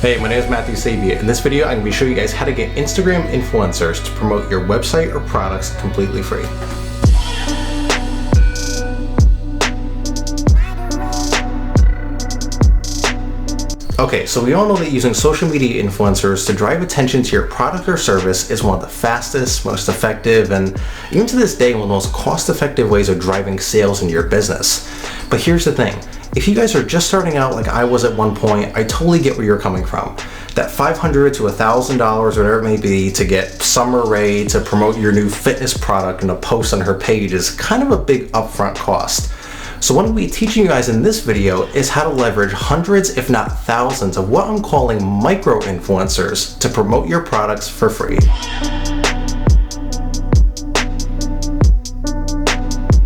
Hey, my name is Matthew Sabia. In this video, I'm going to be showing you guys how to get Instagram influencers to promote your website or products completely free. Okay, so we all know that using social media influencers to drive attention to your product or service is one of the fastest, most effective, and even to this day, one of the most cost-effective ways of driving sales into your business. But here's the thing. If you guys are just starting out like I was at one point, I totally get where you're coming from. That $500 to $1,000, whatever it may be, to get Summer Rae to promote your new fitness product and a post on her page is kind of a big upfront cost. So what I'm going to be teaching you guys in this video is how to leverage hundreds, if not thousands, of what I'm calling micro-influencers to promote your products for free.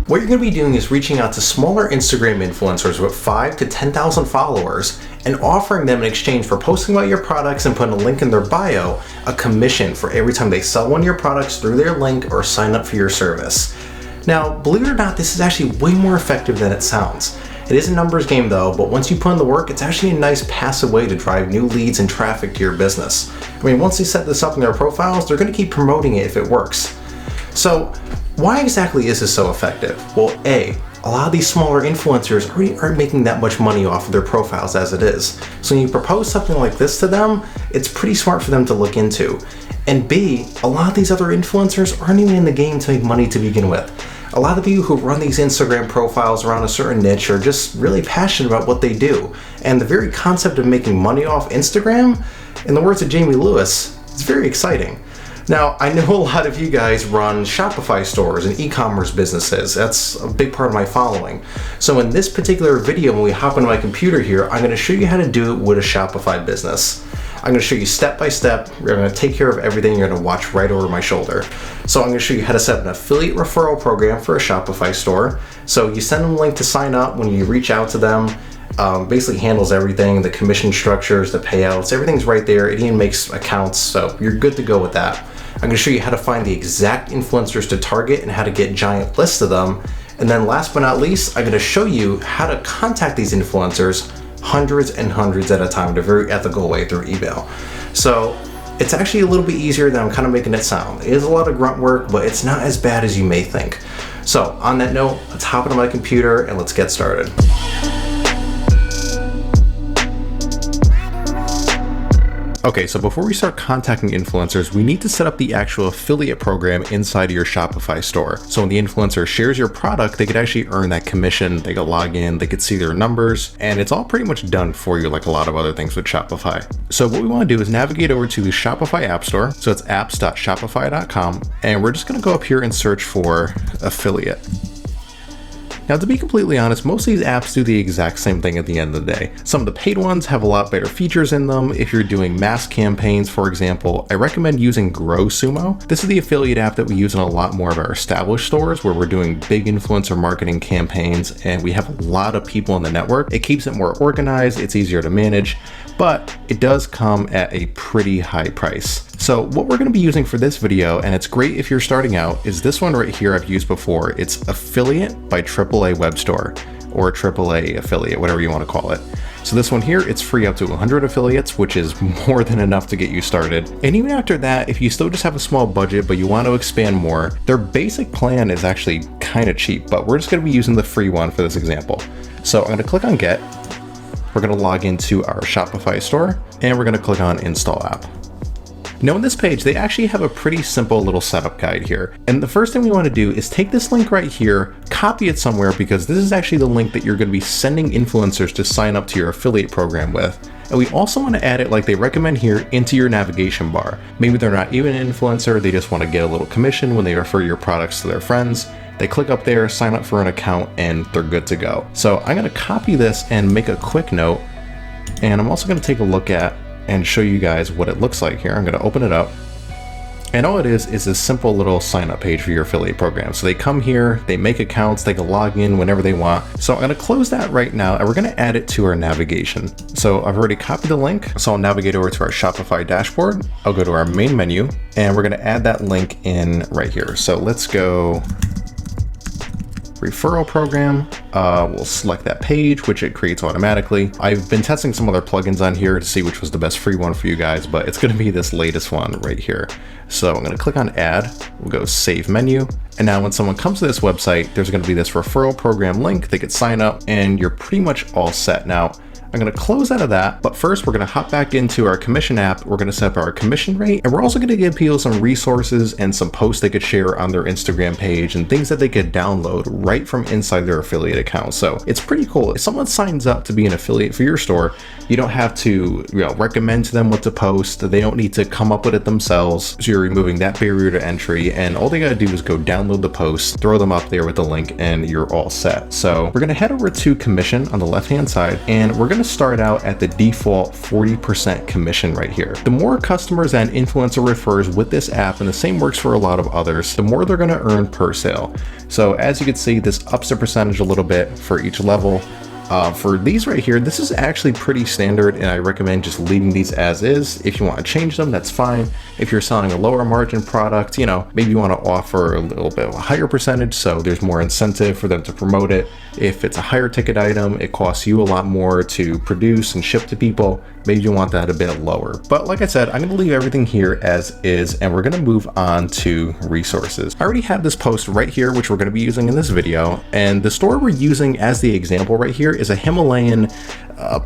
What you're going to be doing is reaching out to smaller Instagram influencers with 5 to 10,000 followers and offering them in exchange for posting about your products and putting a link in their bio, a commission for every time they sell one of your products through their link or sign up for your service. Now, believe it or not, this is actually way more effective than it sounds. It is a numbers game though, but once you put in the work, it's actually a nice passive way to drive new leads and traffic to your business. I mean, once they set this up in their profiles, they're going to keep promoting it if it works. So, why exactly is this so effective? Well, A lot of these smaller influencers already aren't making that much money off of their profiles as it is. So when you propose something like this to them, it's pretty smart for them to look into. And B, a lot of these other influencers aren't even in the game to make money to begin with. A lot of you who run these Instagram profiles around a certain niche are just really passionate about what they do. And the very concept of making money off Instagram, in the words of Jamie Lewis, it's very exciting. Now, I know a lot of you guys run Shopify stores and e-commerce businesses. That's a big part of my following. So in this particular video, when we hop into my computer here, I'm going to show you how to do it with a Shopify business. I'm going to show you step by step. We're going to take care of everything. You're going to watch right over my shoulder. So I'm going to show you how to set up an affiliate referral program for a Shopify store. So you send them a link to sign up. When you reach out to them, basically handles everything, the commission structures, the payouts, everything's right there. It even makes accounts, so you're good to go with that. I'm going to show you how to find the exact influencers to target and how to get giant lists of them. And then last but not least, I'm going to show you how to contact these influencers hundreds and hundreds at a time in a very ethical way through email. So it's actually a little bit easier than I'm kind of making it sound. It is a lot of grunt work, but it's not as bad as you may think. So on that note, let's hop into my computer and let's get started. Okay, so before we start contacting influencers, we need to set up the actual affiliate program inside of your Shopify store. So when the influencer shares your product, they could actually earn that commission, they could log in, they could see their numbers, and it's all pretty much done for you like a lot of other things with Shopify. So what we want to do is navigate over to the Shopify App Store. So it's apps.shopify.com, and we're just going to go up here and search for affiliate. Now, to be completely honest, most of these apps do the exact same thing at the end of the day. Some of the paid ones have a lot better features in them. If you're doing mass campaigns, for example, I recommend using GrowSumo. This is the affiliate app that we use in a lot more of our established stores where we're doing big influencer marketing campaigns and we have a lot of people in the network. It keeps it more organized, it's easier to manage, but it does come at a pretty high price. So what we're going to be using for this video, and it's great if you're starting out, is this one right here I've used before. It's Affiliate by AAA Web Store, or AAA Affiliate, whatever you want to call it. So this one here, it's free up to 100 affiliates, which is more than enough to get you started. And even after that, if you still just have a small budget, but you want to expand more, their basic plan is actually kind of cheap, but we're just going to be using the free one for this example. So I'm going to click on Get. We're going to log into our Shopify store, and we're going to click on Install App. Now on this page, they actually have a pretty simple little setup guide here. And the first thing we want to do is take this link right here, copy it somewhere, because this is actually the link that you're going to be sending influencers to sign up to your affiliate program with. And we also want to add it, like they recommend here, into your navigation bar. Maybe they're not even an influencer, they just want to get a little commission when they refer your products to their friends. They click up there, sign up for an account, and they're good to go. So I'm going to copy this and make a quick note. And I'm also going to take a look at and show you guys what it looks like here. I'm going to open it up. And all it is a simple little sign up page for your affiliate program. So they come here, they make accounts, they can log in whenever they want. So I'm going to close that right now and we're going to add it to our navigation. So I've already copied the link. So I'll navigate over to our Shopify dashboard. I'll go to our main menu and we're going to add that link in right here. So let's go referral program. We'll select that page, which it creates automatically. I've been testing some other plugins on here to see which was the best free one for you guys, but it's going to be this latest one right here. So I'm going to click on add, we'll go save menu. And now when someone comes to this website, there's going to be this referral program link. They could sign up and you're pretty much all set. Now, I'm going to close out of that, but first we're going to hop back into our commission app. We're going to set up our commission rate, and we're also going to give people some resources and some posts they could share on their Instagram page and things that they could download right from inside their affiliate account. So it's pretty cool. If someone signs up to be an affiliate for your store, you don't have to recommend to them what to post. They don't need to come up with it themselves. So you're removing that barrier to entry, and all they got to do is go download the posts, throw them up there with the link, and you're all set. So we're going to head over to commission on the left-hand side, and we're going to start out at the default 40% commission right here. The more customers an influencer refers with this app, and the same works for a lot of others, the more they're going to earn per sale. So as you can see, this ups the percentage a little bit for each level. For these right here, this is actually pretty standard, and I recommend just leaving these as is. If you want to change them, that's fine. If you're selling a lower margin product, maybe you want to offer a little bit of a higher percentage, so there's more incentive for them to promote it. If it's a higher ticket item, it costs you a lot more to produce and ship to people. Maybe you want that a bit lower. But like I said, I'm going to leave everything here as is, and we're going to move on to resources. I already have this post right here, which we're going to be using in this video. And the store we're using as the example right here is a Himalayan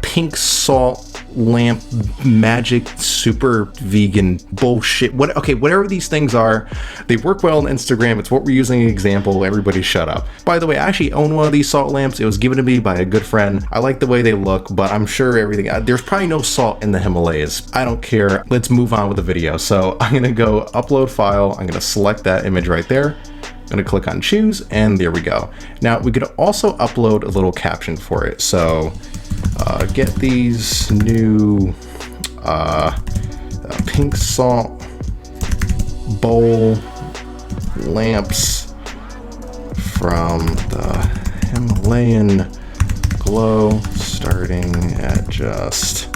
pink salt lamp magic super vegan bullshit. Whatever these things are, they work well on Instagram. It's what we're using as an example. Everybody shut up. By the way, I actually own one of these salt lamps. It was given to me by a good friend. I like the way they look, but I'm sure there's probably no salt in the Himalayas. I don't care. Let's move on with the video. So I'm gonna go upload file. I'm gonna select that image right there. I'm gonna click on choose, and there we go. Now we could also upload a little caption for it. So get these new pink salt bowl lamps from the Himalayan Glow, starting at just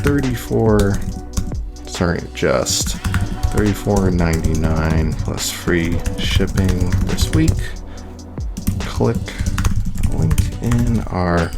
$34.99 plus free shipping this week. Click the link in our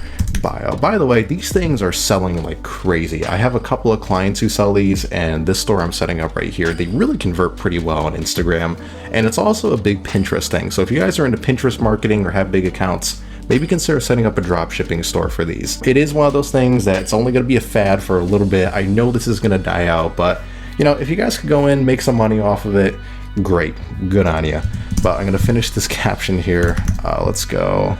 bio. By the way, these things are selling like crazy. I have a couple of clients who sell these, and this store I'm setting up right here, they really convert pretty well on Instagram, and it's also a big Pinterest thing. So if you guys are into Pinterest marketing or have big accounts, maybe consider setting up a drop shipping store for these. It is one of those things that it's only going to be a fad for a little bit. I know this is going to die out, but if you guys could go in, make some money off of it, great, good on you. But I'm going to finish this caption here. Let's go.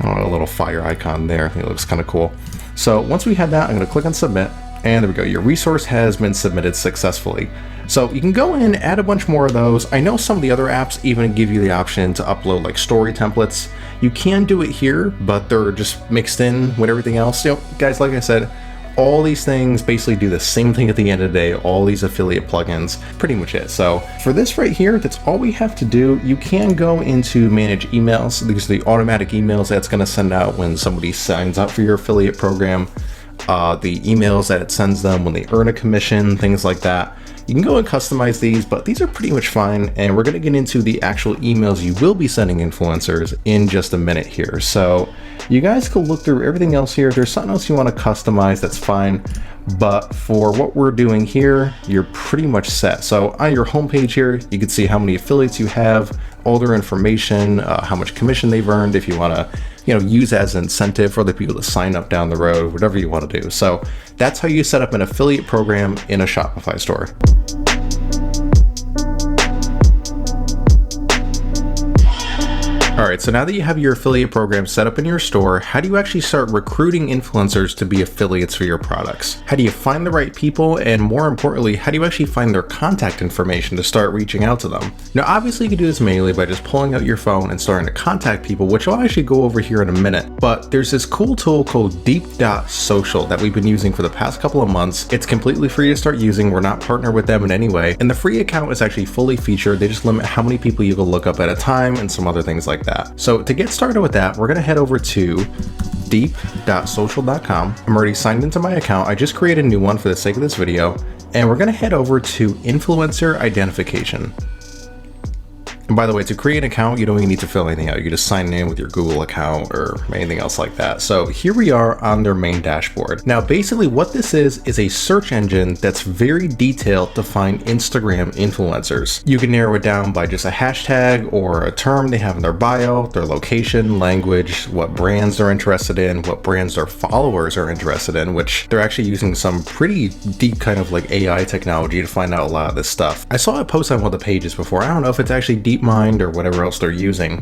A little fire icon there. I think it looks kind of cool. So once we have that, I'm going to click on submit, and there we go. Your resource has been submitted successfully. So you can go in, add a bunch more of those. I know some of the other apps even give you the option to upload like story templates. You can do it here, but they're just mixed in with everything else. Guys, like I said, all these things basically do the same thing at the end of the day. All these affiliate plugins, pretty much it. So for this right here, that's all we have to do. You can go into manage emails. These are the automatic emails that's going to send out when somebody signs up for your affiliate program. The emails that it sends them when they earn a commission, things like that. You can go and customize these, but these are pretty much fine. And we're going to get into the actual emails you will be sending influencers in just a minute here. So you guys can look through everything else here. If there's something else you want to customize, that's fine. But for what we're doing here, you're pretty much set. So on your homepage here, you can see how many affiliates you have, all their information, how much commission they've earned, if you want to use as an incentive for other people to sign up down the road, whatever you want to do. So that's how you set up an affiliate program in a Shopify store. All right, so now that you have your affiliate program set up in your store, how do you actually start recruiting influencers to be affiliates for your products? How do you find the right people? And more importantly, how do you actually find their contact information to start reaching out to them? Now, obviously you can do this manually by just pulling out your phone and starting to contact people, which I'll actually go over here in a minute. But there's this cool tool called Deep.social that we've been using for the past couple of months. It's completely free to start using. We're not partnered with them in any way. And the free account is actually fully featured. They just limit how many people you can look up at a time and some other things like that. So to get started with that, we're going to head over to deep.social.com. I'm already signed into my account. I just created a new one for the sake of this video, and we're going to head over to influencer identification. And by the way, to create an account, you don't even need to fill anything out. You can just sign in with your Google account or anything else like that. So here we are on their main dashboard. Now, basically what this is a search engine that's very detailed to find Instagram influencers. You can narrow it down by just a hashtag or a term they have in their bio, their location, language, what brands they're interested in, what brands their followers are interested in, which they're actually using some pretty deep kind of like AI technology to find out a lot of this stuff. I saw a post on one of the pages before. I don't know if it's actually DeepMind or whatever else they're using.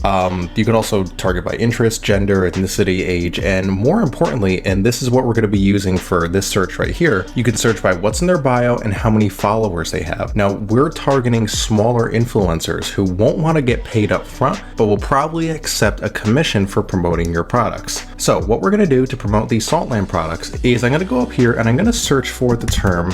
You can also target by interest, gender, ethnicity, age, and more importantly, and this is what we're going to be using for this search right here, you can search by what's in their bio and how many followers they have. Now, we're targeting smaller influencers who won't want to get paid up front, but will probably accept a commission for promoting your products. So what we're going to do to promote these Saltland products is I'm going to go up here and I'm going to search for the term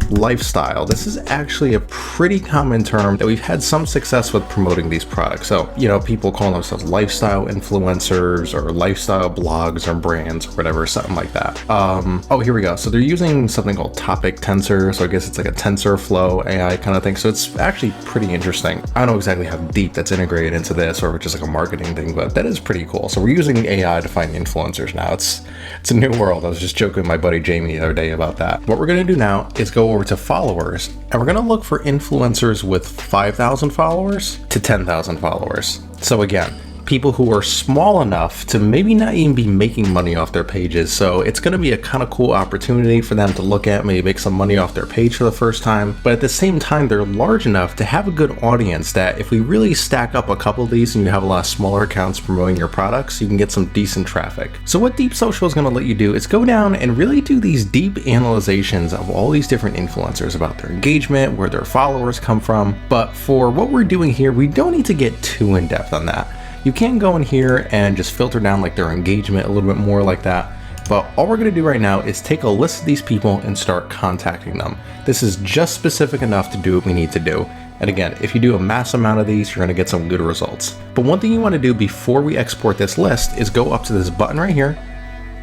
lifestyle. This is actually a pretty common term that we've had some success with promoting these products. So, you know, people call themselves lifestyle influencers or lifestyle blogs or brands or whatever, something like that. Oh, here we go. So they're using something called topic tensor. So I guess it's like a TensorFlow AI kind of thing. So it's actually pretty interesting. I don't know exactly how deep that's integrated into this or just like a marketing thing, but that is pretty cool. So we're using AI to find influencers now. It's a new world. I was just joking with my buddy Jamie the other day about that. What we're going to do now is go over to followers and we're going to look for influencers with 5,000 followers to 10,000 followers. So again, people who are small enough to maybe not even be making money off their pages. So it's going to be a kind of cool opportunity for them to look at, maybe make some money off their page for the first time. But at the same time, they're large enough to have a good audience that if we really stack up a couple of these and you have a lot of smaller accounts promoting your products, you can get some decent traffic. So what Deep Social is going to let you do is go down and really do these deep analyzations of all these different influencers about their engagement, where their followers come from. But for what we're doing here, we don't need to get too in depth on that. You can go in here and just filter down like their engagement a little bit more like that. But all we're going to do right now is take a list of these people and start contacting them. This is just specific enough to do what we need to do. And again, if you do a mass amount of these, you're going to get some good results. But one thing you want to do before we export this list is go up to this button right here.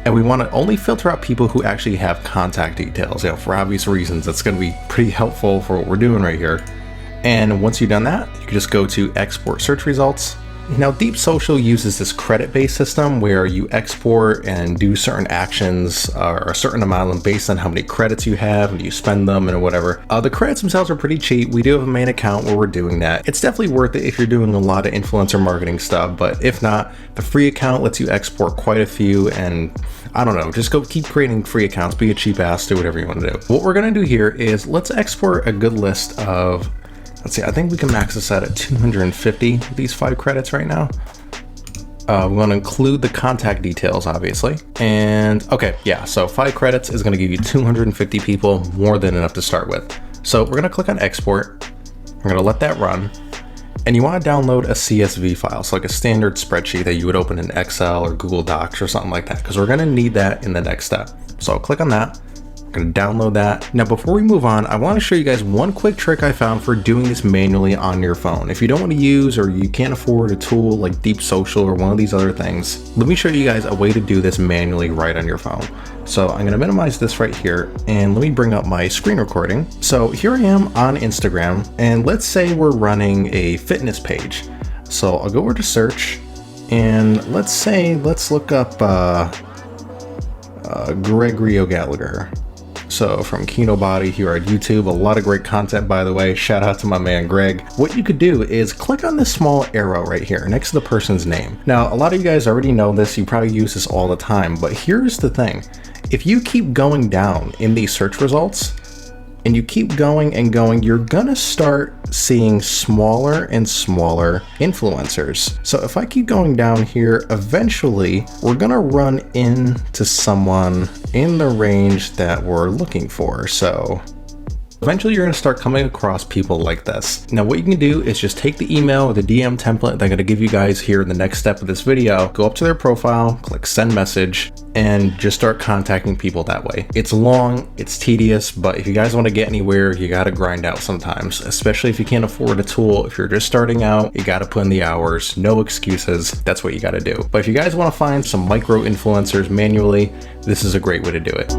And we want to only filter out people who actually have contact details. You know, for obvious reasons, that's going to be pretty helpful for what we're doing right here. And once you've done that, you can just go to export search results. Now, Deep Social uses this credit-based system where you export and do certain actions or a certain amount of them based on how many credits you have and you spend them and whatever. The credits themselves are pretty cheap. We do have a main account where we're doing that. It's definitely worth it if you're doing a lot of influencer marketing stuff, but if not, the free account lets you export quite a few, and I don't know, just go keep creating free accounts, be a cheap ass, do whatever you want to do. What we're going to do here is let's export a good list of, let's see, I think we can max this out at 250 with these 5 credits right now. We want to include the contact details, obviously. And okay, yeah, so 5 credits is going to give you 250 people, more than enough to start with. So we're going to click on export. We're going to let that run. And you want to download a CSV file, so like a standard spreadsheet that you would open in Excel or Google Docs or something like that, because we're going to need that in the next step. So I'll click on that. I'm going to download that. Now, before we move on, I want to show you guys one quick trick I found for doing this manually on your phone. If you don't want to use or you can't afford a tool like Deep Social or one of these other things, let me show you guys a way to do this manually right on your phone. So I'm going to minimize this right here and let me bring up my screen recording. So here I am on Instagram, and let's say we're running a fitness page. So I'll go over to search, and let's look up Gregory O'Gallagher. So from Kino Body here at YouTube, a lot of great content, by the way. Shout out to my man Greg. What you could do is click on this small arrow right here next to the person's name. Now, a lot of you guys already know this. You probably use this all the time, but here's the thing. If you keep going down in these search results and you keep going and going, you're gonna start seeing smaller and smaller influencers. So if I keep going down here, eventually we're gonna run into someone in the range that we're looking for. So eventually you're gonna start coming across people like this. Now what you can do is just take the email or the DM template that I'm gonna give you guys here in the next step of this video, go up to their profile, click send message, and just start contacting people that way. It's long, it's tedious, but if you guys wanna get anywhere, you gotta grind out sometimes, especially if you can't afford a tool. If you're just starting out, you gotta put in the hours, no excuses, that's what you gotta do. But if you guys wanna find some micro influencers manually, this is a great way to do it.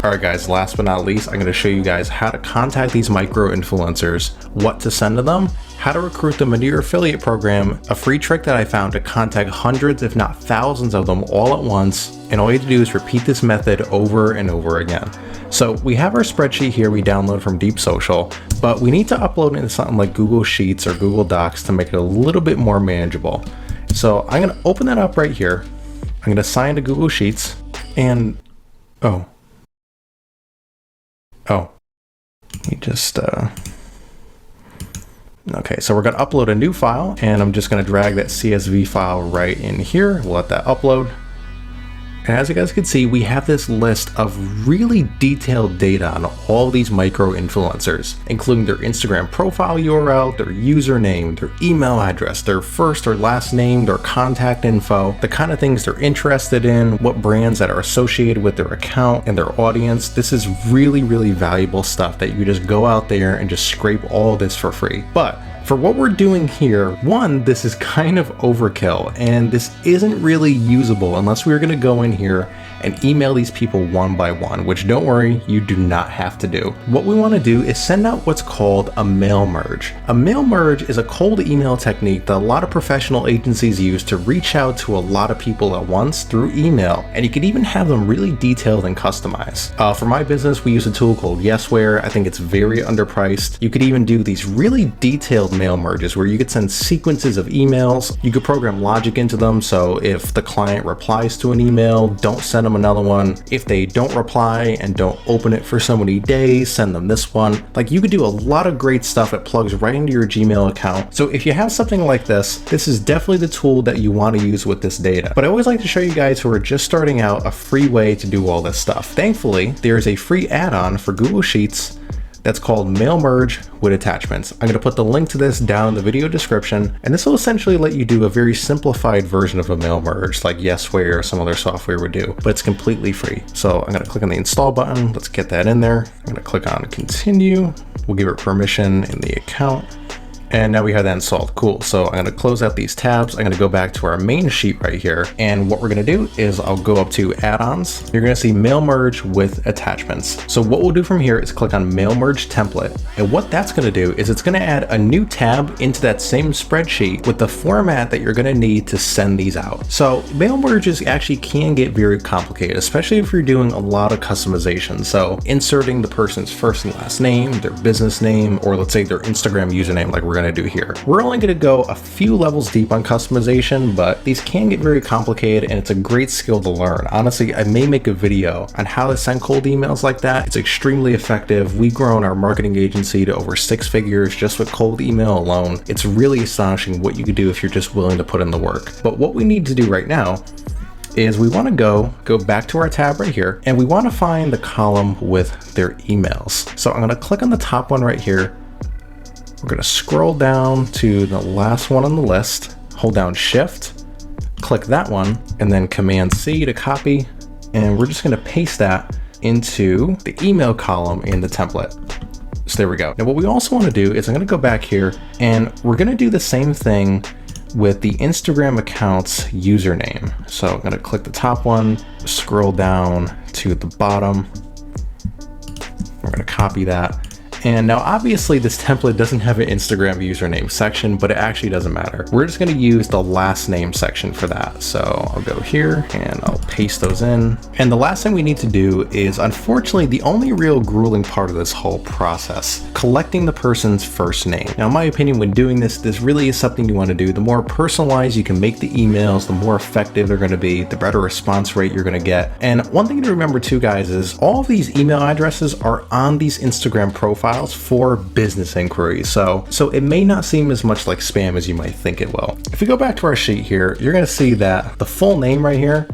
All right guys, last but not least, I'm going to show you guys how to contact these micro influencers, what to send to them, how to recruit them into your affiliate program, a free trick that I found to contact hundreds if not thousands of them all at once, and all you have to do is repeat this method over and over again. So we have our spreadsheet here we download from Deep Social, but we need to upload it into something like Google Sheets or Google Docs to make it a little bit more manageable. So I'm going to open that up right here. I'm going to sign to Google Sheets and let me just okay, so we're going to upload a new file, and I'm just going to drag that CSV file right in here. We'll let that upload. And as you guys can see, we have this list of really detailed data on all these micro influencers, including their Instagram profile URL, their username, their email address, their first or last name, their contact info, the kind of things they're interested in, what brands that are associated with their account and their audience. This is really, really valuable stuff that you just go out there and just scrape all this for free. But for what we're doing here, one, this is kind of overkill, and this isn't really usable unless we were going to go in here and email these people one by one, which don't worry, you do not have to do. What we want to do is send out what's called a mail merge. A mail merge is a cold email technique that a lot of professional agencies use to reach out to a lot of people at once through email, and you could even have them really detailed and customized. For my business, we use a tool called Yesware. I think it's very underpriced. You could even do these really detailed mail merges where you could send sequences of emails. You could program logic into them, so if the client replies to an email, don't send them another one. If they don't reply and don't open it for so many days, send them this one. Like, you could do a lot of great stuff. It plugs right into your Gmail account. So if you have something like this is definitely the tool that you want to use with this data. But I always like to show you guys who are just starting out a free way to do all this stuff. Thankfully, there's a free add-on for Google Sheets that's called Mail Merge with Attachments. I'm going to put the link to this down in the video description, and this will essentially let you do a very simplified version of a mail merge like Yesware or some other software would do, but it's completely free. So I'm going to click on the install button. Let's get that in there. I'm going to click on continue. We'll give it permission in the account. And now we have that installed. Cool. So I'm going to close out these tabs. I'm going to go back to our main sheet right here. And what we're going to do is I'll go up to add-ons. You're going to see mail merge with attachments. So what we'll do from here is click on mail merge template. And what that's going to do is it's going to add a new tab into that same spreadsheet with the format that you're going to need to send these out. So mail merges actually can get very complicated, especially if you're doing a lot of customization. So inserting the person's first and last name, their business name, or let's say their Instagram username, like we're going to do here. We're only going to go a few levels deep on customization, but these can get very complicated, and it's a great skill to learn. Honestly, I may make a video on how to send cold emails like that. It's extremely effective. We've grown our marketing agency to over 6 figures just with cold email alone. It's really astonishing what you could do if you're just willing to put in the work. But what we need to do right now is we want to go back to our tab right here, and we want to find the column with their emails. So I'm going to click on the top one right here. We're going to scroll down to the last one on the list, hold down Shift, click that one, and then Command C to copy. And we're just going to paste that into the email column in the template. So there we go. Now what we also want to do is I'm going to go back here, and we're going to do the same thing with the Instagram account's username. So I'm going to click the top one, scroll down to the bottom. We're going to copy that. And now obviously this template doesn't have an Instagram username section, but it actually doesn't matter. We're just going to use the last name section for that. So I'll go here and I'll paste those in. And the last thing we need to do is, unfortunately, the only real grueling part of this whole process, collecting the person's first name. Now, in my opinion, when doing this really is something you want to do. The more personalized you can make the emails, the more effective they're going to be, the better response rate you're going to get. And one thing to remember too, guys, is all of these email addresses are on these Instagram profiles for business inquiries. So it may not seem as much like spam as you might think it will. If we go back to our sheet here, you're going to see that the full name right here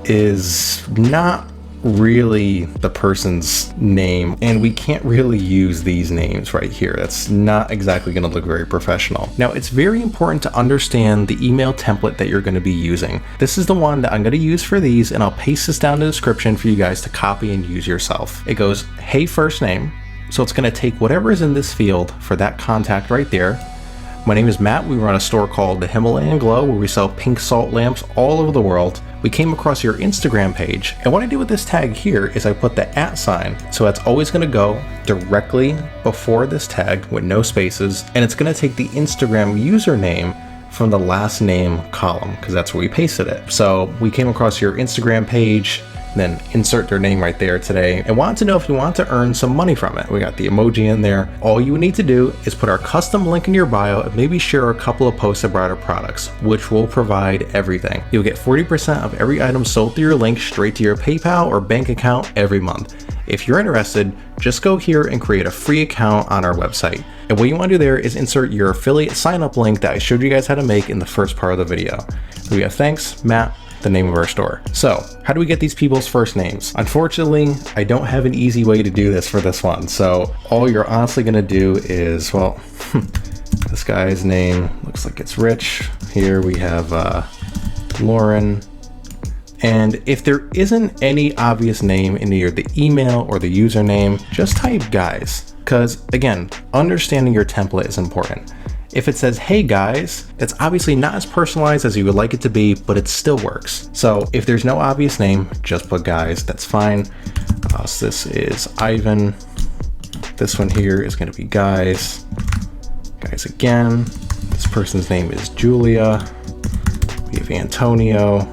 is not really the person's name, and we can't really use these names right here. That's not exactly going to look very professional. Now, it's very important to understand the email template that you're going to be using. This is the one that I'm going to use for these, and I'll paste this down in the description for you guys to copy and use yourself. It goes, hey, first name. So it's going to take whatever is in this field for that contact right there. My name is Matt. We run a store called the Himalayan Glow, where we sell pink salt lamps all over the world. we came across your Instagram page, and what I did with this tag here is I put the @sign, so that's always going to go directly before this tag with no spaces, and it's going to take the Instagram username from the last name column because that's where we pasted it. So we came across your Instagram page, then insert their name right there today, and wanted to know if you want to earn some money from it. We got the emoji in there. All you would need to do is put our custom link in your bio and maybe share a couple of posts about our products, which will provide everything. You'll get 40% of every item sold through your link straight to your PayPal or bank account every month. If you're interested, just go here and create a free account on our website. And what you want to do there is insert your affiliate sign up link that I showed you guys how to make in the first part of the video. So we have thanks, Matt, the name of our store. So how do we get these people's first names? Unfortunately, I don't have an easy way to do this for this one. So all you're honestly gonna do is, well, this guy's name looks like it's Rich. Here we have Lauren. And if there isn't any obvious name in either the email or the username, just type guys. Because again, understanding your template is important. If it says, hey guys, it's obviously not as personalized as you would like it to be, but it still works. So if there's no obvious name, just put guys, that's fine. So this is Ivan. This one here is gonna be guys. Guys again. This person's name is Julia. We have Antonio.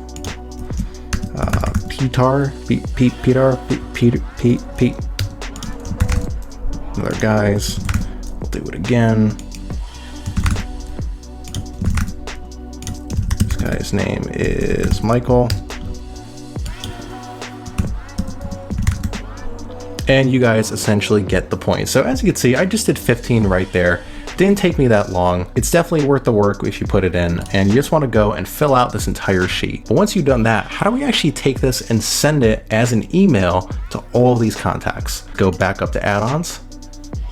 Peter. Another guys. We'll do it again. Guy's name is Michael. And you guys essentially get the point. So as you can see, I just did 15 right there. Didn't take me that long. It's definitely worth the work if you put it in, and you just want to go and fill out this entire sheet. But once you've done that, how do we actually take this and send it as an email to all these contacts? Go back up to add-ons,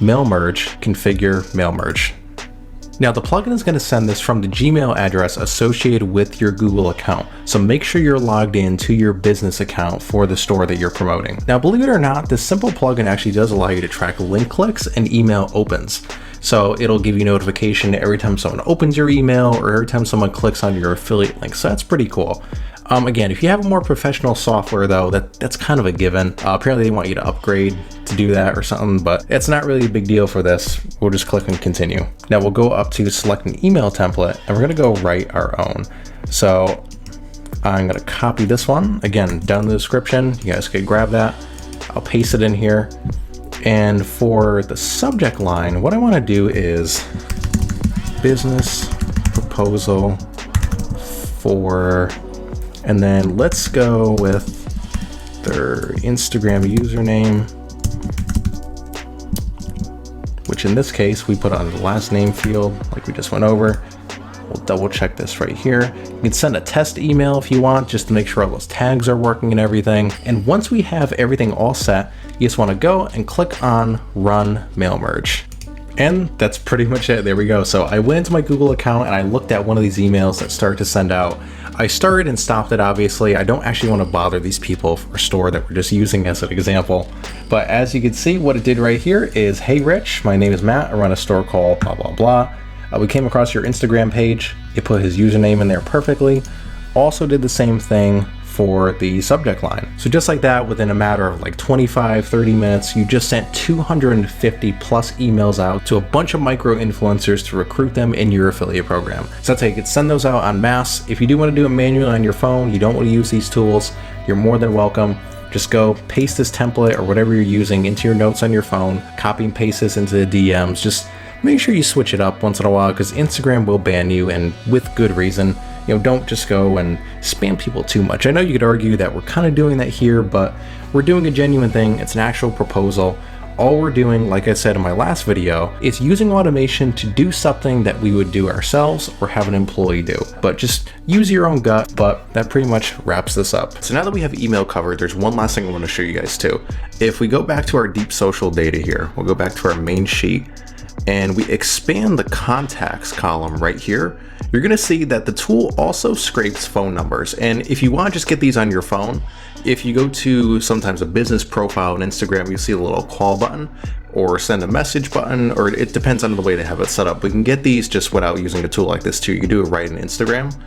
mail merge, configure mail merge. Now the plugin is going to send this from the Gmail address associated with your Google account. So make sure you're logged in to your business account for the store that you're promoting. Now, believe it or not, this simple plugin actually does allow you to track link clicks and email opens. So it'll give you notification every time someone opens your email or every time someone clicks on your affiliate link. So that's pretty cool. Again, if you have a more professional software though, that's kind of a given. Apparently they want you to upgrade to do that or something, but it's not really a big deal for this. We'll just click and continue. Now we'll go up to select an email template and we're gonna go write our own. So I'm gonna copy this one. Again, down in the description, you guys can grab that. I'll paste it in here. And for the subject line, what I wanna do is business proposal for, and then let's go with their Instagram username, which in this case, we put on the last name field like we just went over. We'll double check this right here. You can send a test email if you want, just to make sure all those tags are working and everything. And once we have everything all set, you just want to go and click on Run Mail Merge. And that's pretty much it. There we go. So I went into my Google account and I looked at one of these emails that started to send out. I started and stopped it, obviously. I don't actually want to bother these people for a store that we're just using as an example. But as you can see, what it did right here is, hey Rich, my name is Matt. I run a store called blah, blah, blah. We came across your Instagram page. It put his username in there perfectly. Also did the same thing for the subject line. So just like that, within a matter of like 25, 30 minutes, you just sent 250 plus emails out to a bunch of micro influencers to recruit them in your affiliate program. So that's how you can send those out en masse. If you do want to do it manually on your phone, you don't want to use these tools, you're more than welcome. Just go paste this template or whatever you're using into your notes on your phone, copy and paste this into the DMs. Just make sure you switch it up once in a while because Instagram will ban you, and with good reason. You know, don't just go and spam people too much. I know you could argue that we're kind of doing that here, but we're doing a genuine thing. It's an actual proposal. All we're doing, like I said in my last video, is using automation to do something that we would do ourselves or have an employee do. But just use your own gut, but that pretty much wraps this up. So now that we have email covered, there's one last thing I want to show you guys too. If we go back to our deep social data here, we'll go back to our main sheet and we expand the contacts column right here, you're gonna see that the tool also scrapes phone numbers. And if you wanna just get these on your phone, if you go to sometimes a business profile on Instagram, you see a little call button or send a message button, or it depends on the way they have it set up. We can get these just without using a tool like this too. You can do it right in Instagram.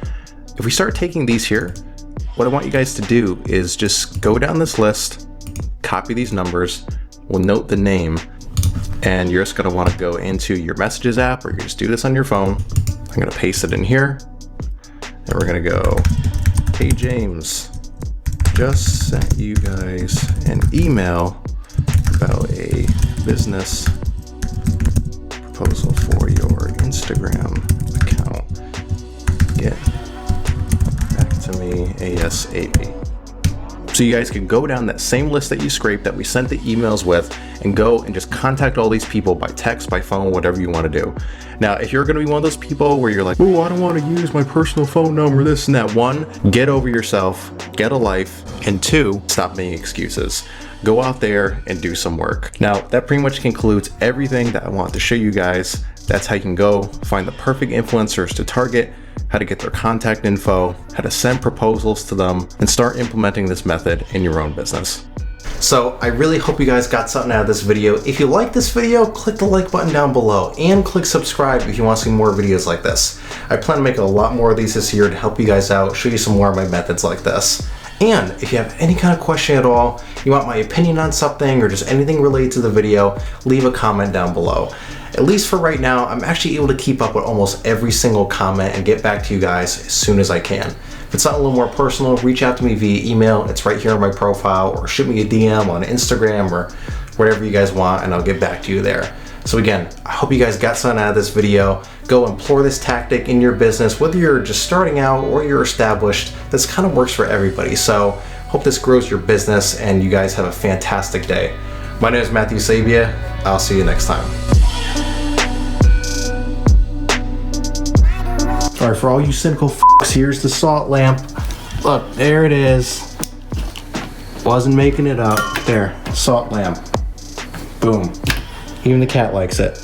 If we start taking these here, what I want you guys to do is just go down this list, copy these numbers, we'll note the name, and you're just gonna wanna go into your messages app, or you just do this on your phone. I'm gonna paste it in here, and we're gonna go, hey James, just sent you guys an email about a business proposal for your Instagram account. Get back to me ASAP. So you guys can go down that same list that you scraped that we sent the emails with and go and just contact all these people by text, by phone, whatever you want to do. Now, if you're going to be one of those people where you're like, oh, I don't want to use my personal phone number, this and that. 1, get over yourself, get a life, and 2, stop making excuses. Go out there and do some work. Now, that pretty much concludes everything that I want to show you guys. That's how you can go find the perfect influencers to target, how to get their contact info, how to send proposals to them, and start implementing this method in your own business. So I really hope you guys got something out of this video. If you like this video, click the like button down below and click subscribe if you want to see more videos like this. I plan to make a lot more of these this year to help you guys out, show you some more of my methods like this. And if you have any kind of question at all, you want my opinion on something or just anything related to the video, leave a comment down below. At least for right now, I'm actually able to keep up with almost every single comment and get back to you guys as soon as I can. If it's something a little more personal, reach out to me via email. It's right here on my profile, or shoot me a DM on Instagram or whatever you guys want, and I'll get back to you there. So again, I hope you guys got something out of this video. Go employ this tactic in your business, whether you're just starting out or you're established. This kind of works for everybody. So hope this grows your business and you guys have a fantastic day. My name is Matthew Sabia. I'll see you next time. All right, for all you cynical f***s, here's the salt lamp. Look, there it is. Wasn't making it up. There, salt lamp. Boom. Even the cat likes it.